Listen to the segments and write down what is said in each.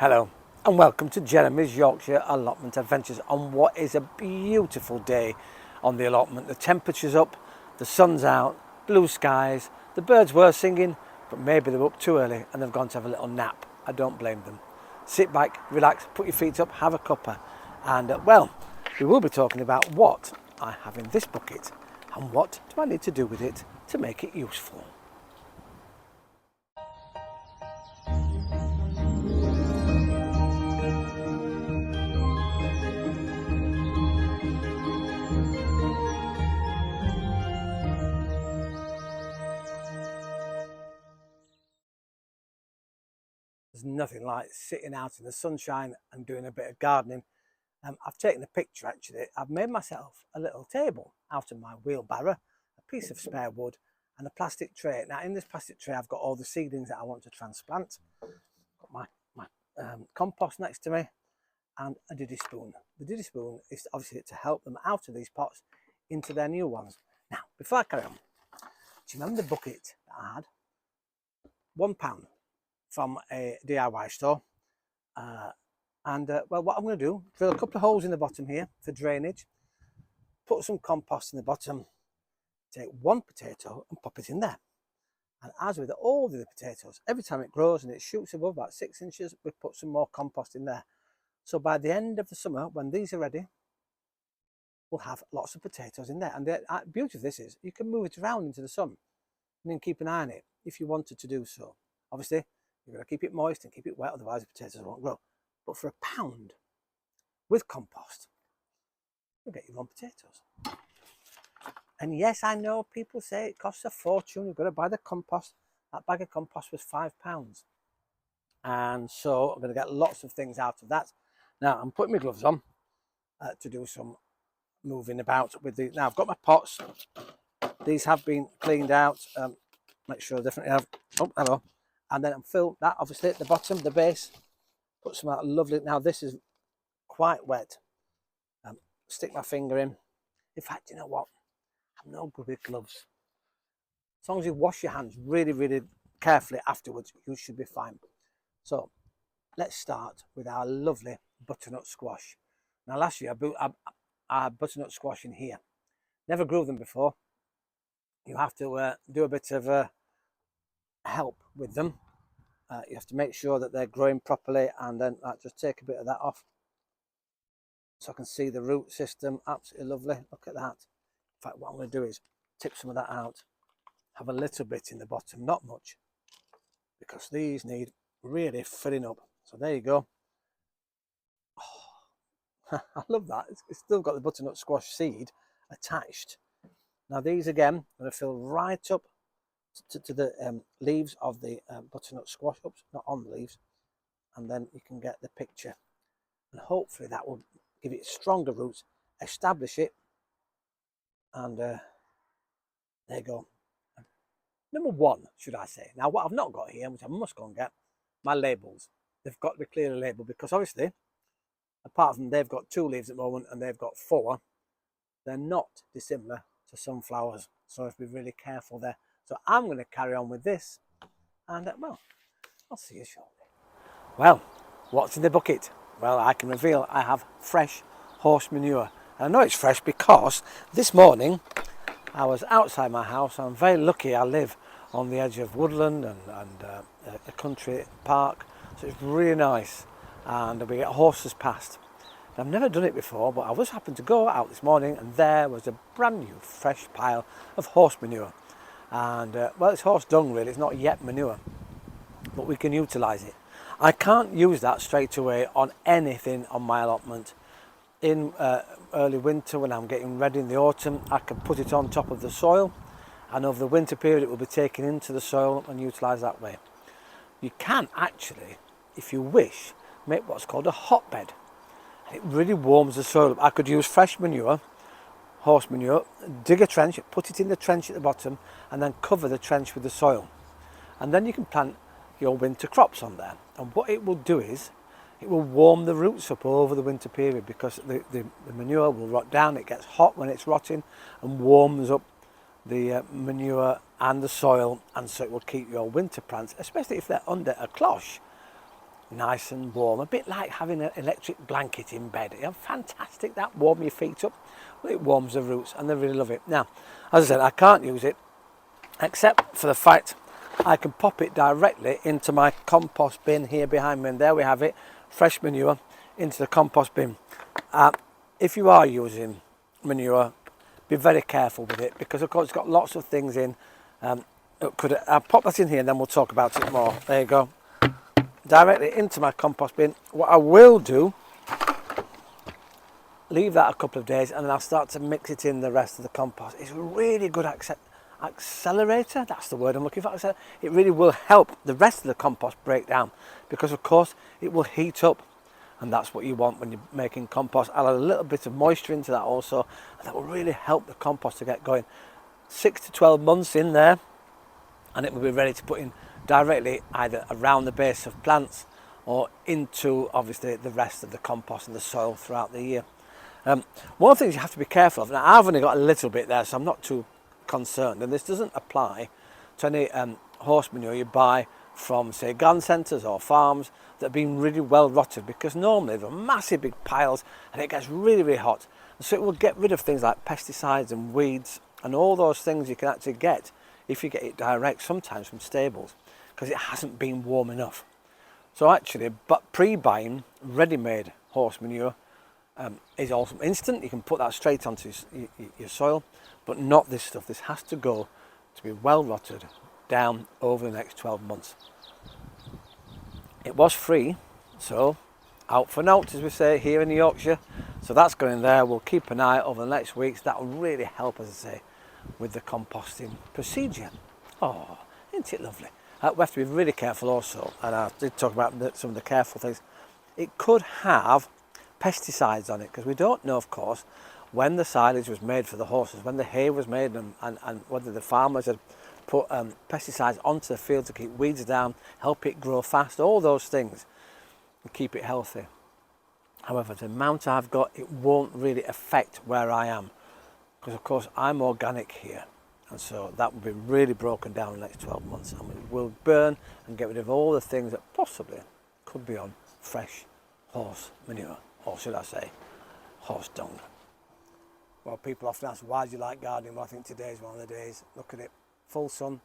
Hello and welcome to Jeremy's Yorkshire Allotment Adventures on what is a beautiful day on the allotment. The temperature's up, the sun's out, blue skies, the birds were singing, but maybe they were up too early and they've gone to have a little nap. I don't blame them. Sit back, relax, put your feet up, have a cuppa, and well, we will be talking about what I have in this bucket and what do I need to do with it to make it useful. There's nothing like sitting out in the sunshine and doing a bit of gardening. I've taken a picture actually. I've made myself a little table out of my wheelbarrow, a piece of spare wood and a plastic tray. Now in this plastic tray I've got all the seedlings that I want to transplant. Got my compost next to me and a diddy spoon. The diddy spoon is obviously to help them out of these pots into their new ones. Now before I carry on, do you remember the bucket that I had? £1 from a DIY store. Well, what I'm going to do, drill a couple of holes in the bottom here for drainage, put some compost in the bottom, take one potato and pop it in there. And as with all the potatoes, every time it grows and it shoots above about 6 inches, we put some more compost in there. So by the end of the summer, when these are ready, we'll have lots of potatoes in there. And the beauty of this is you can move it around into the sun and then keep an eye on it if you wanted to do so. Obviously, you've got to keep it moist and keep it wet, otherwise the potatoes won't grow. But for £1 with compost, you'll get your own potatoes. And yes, I know people say it costs a fortune. You've got to buy the compost. That bag of compost was £5. And so I'm going to get lots of things out of that. Now I'm putting my gloves on to do some moving about with the. Now I've got my pots. These have been cleaned out. Make sure I definitely have. Oh, hello. And then I'm filled that obviously at the bottom, the base. Put some out lovely. Now this is quite wet. Stick my finger in. In fact, you know what? I'm no good with gloves. As long as you wash your hands really, really carefully afterwards, you should be fine. So let's start with our lovely butternut squash. Now last year I had butternut squash in here. Never grew them before. You have to do a bit of help with them. You have to make sure that they're growing properly, and then just take a bit of that off so I can see the root system. Absolutely lovely. Look at that. In fact, what I'm going to do is tip some of that out, have a little bit in the bottom, not much, because these need really filling up. So there you go. Oh, I love that. It's still got the butternut squash seed attached. Now these again, I'm going to fill right up to the leaves of the butternut squash. Oops, not on the leaves. And then you can get the picture. And hopefully that will give it stronger roots, establish it. And there you go. Number one, should I say. Now what I've not got here, which I must go and get, my labels. They've got to be clearly labelled because obviously, apart from they've got 2 leaves at the moment and they've got 4, they're not dissimilar to sunflowers. So I have to be really careful there. So I'm going to carry on with this, and well, I'll see you shortly. Well, what's in the bucket? Well, I can reveal I have fresh horse manure. And I know it's fresh because this morning I was outside my house. I'm very lucky I live on the edge of woodland and a country park, so it's really nice, and we get horses past. I've never done it before, but I was happened to go out this morning and there was a brand new fresh pile of horse manure. And well, it's horse dung really, it's not yet manure, but we can utilise it. I can't use that straight away on anything on my allotment. In early winter, when I'm getting ready in the autumn, I can put it on top of the soil, and over the winter period it will be taken into the soil and utilised that way. You can actually, if you wish, make what's called a hotbed. It really warms the soil up. I could use fresh manure, horse manure, dig a trench, put it in the trench at the bottom, and then cover the trench with the soil. And then you can plant your winter crops on there. And what it will do is, it will warm the roots up over the winter period, because the manure will rot down. It gets hot when it's rotting and warms up the manure and the soil, and so it will keep your winter plants, especially if they're under a cloche, nice and warm, a bit like having an electric blanket in bed. You know, fantastic, that warm your feet up. Well, it warms the roots and they really love it. Now, as I said, I can't use it except for the fact I can pop it directly into my compost bin here behind me, and there we have it, fresh manure into the compost bin. If you are using manure, be very careful with it, because of course it's got lots of things in. I'll pop that in here and then we'll talk about it more. There you go, directly into my compost bin. What I will do, leave that a couple of days and then I'll start to mix it in the rest of the compost. It's a really good accelerator, that's the word I'm looking for. It really will help the rest of the compost break down, because of course it will heat up, and that's what you want when you're making compost. I'll add a little bit of moisture into that also, and that will really help the compost to get going. 6 to 12 months in there and it will be ready to put in directly either around the base of plants or into obviously the rest of the compost and the soil throughout the year. One of the things you have to be careful of, now I've only got a little bit there so I'm not too concerned, and this doesn't apply to any horse manure you buy from say garden centres or farms that have been really well rotted, because normally they're massive big piles and it gets really hot, and so it will get rid of things like pesticides and weeds and all those things you can actually get if you get it direct sometimes from stables, because it hasn't been warm enough. So actually, but pre-buying ready-made horse manure is also instant. You can put that straight onto your soil, but not this stuff. This has to go to be well rotted down over the next 12 months. It was free, so out for note, as we say here in Yorkshire. So that's going in there. We'll keep an eye over the next weeks. That will really help, as I say, with the composting procedure. Oh, isn't it lovely? We have to be really careful also, and I did talk about some of the careful things. It could have pesticides on it, because we don't know, of course, when the silage was made for the horses, when the hay was made, and whether the farmers had put pesticides onto the field to keep weeds down, help it grow fast, all those things, and keep it healthy. However, the amount I've got, it won't really affect where I am, because of course I'm organic here, and so that will be really broken down in the next 12 months, and it will burn and get rid of all the things that possibly could be on fresh horse manure, or should I say horse dung. Well, people often ask, why do you like gardening? Well, I think today's one of the days. Look at it, full sun,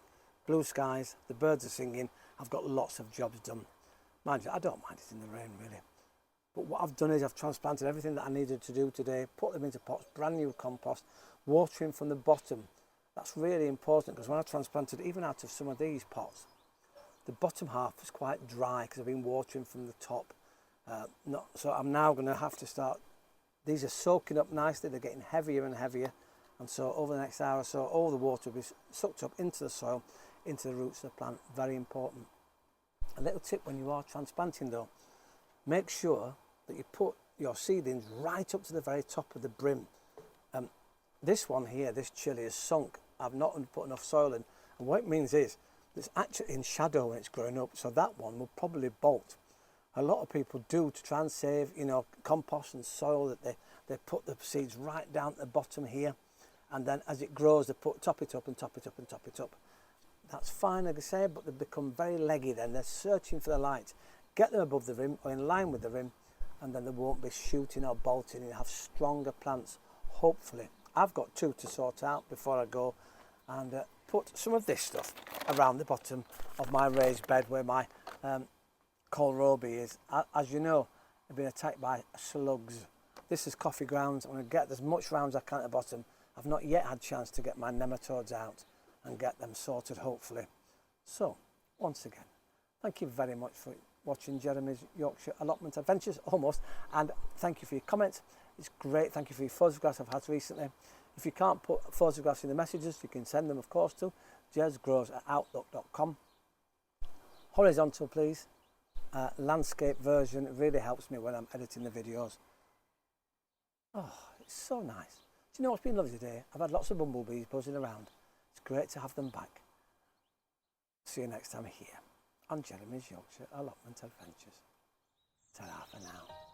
blue skies, the birds are singing, I've got lots of jobs done. Mind you, I don't mind it in the rain really. But what I've done is I've transplanted everything that I needed to do today, put them into pots, brand new compost, watering from the bottom. That's really important, because when I transplanted, even out of some of these pots, the bottom half was quite dry because I've been watering from the top. So I'm now going to have to start. These are soaking up nicely, they're getting heavier and heavier, and so over the next hour or so all the water will be sucked up into the soil, into the roots of the plant. Very important. A little tip when you are transplanting though, make sure that you put your seedlings right up to the very top of the brim. This one here, this chili, is sunk. I've not put enough soil in, and what it means is it's actually in shadow when it's growing up, so that one will probably bolt. A lot of people do, to try and save, you know, compost and soil, that they put the seeds right down at the bottom here, and then as it grows they top it up and top it up and top it up. That's fine, like I say, but they become very leggy then. They're searching for the light. Get them above the rim or in line with the rim, and then they won't be shooting or bolting, and you have stronger plants, hopefully. I've got 2 to sort out before I go, and put some of this stuff around the bottom of my raised bed where my kohlrabi is. As you know, I've been attacked by slugs. This is coffee grounds. I'm going to get as much round as I can at the bottom. I've not yet had a chance to get my nematodes out and get them sorted, hopefully. So, once again, thank you very much for watching Jeremy's Yorkshire Allotment Adventures, almost, and thank you for your comments. It's great. Thank you for your photographs I've had recently. If you can't put photographs in the messages, you can send them, of course, to jezgrows@outlook.com. Horizontal, please. Landscape version. It really helps me when I'm editing the videos. Oh, it's so nice. Do you know what's been lovely today? I've had lots of bumblebees buzzing around. It's great to have them back. See you next time here on Jeremy's Yorkshire Allotment Adventures. Ta-ra for now.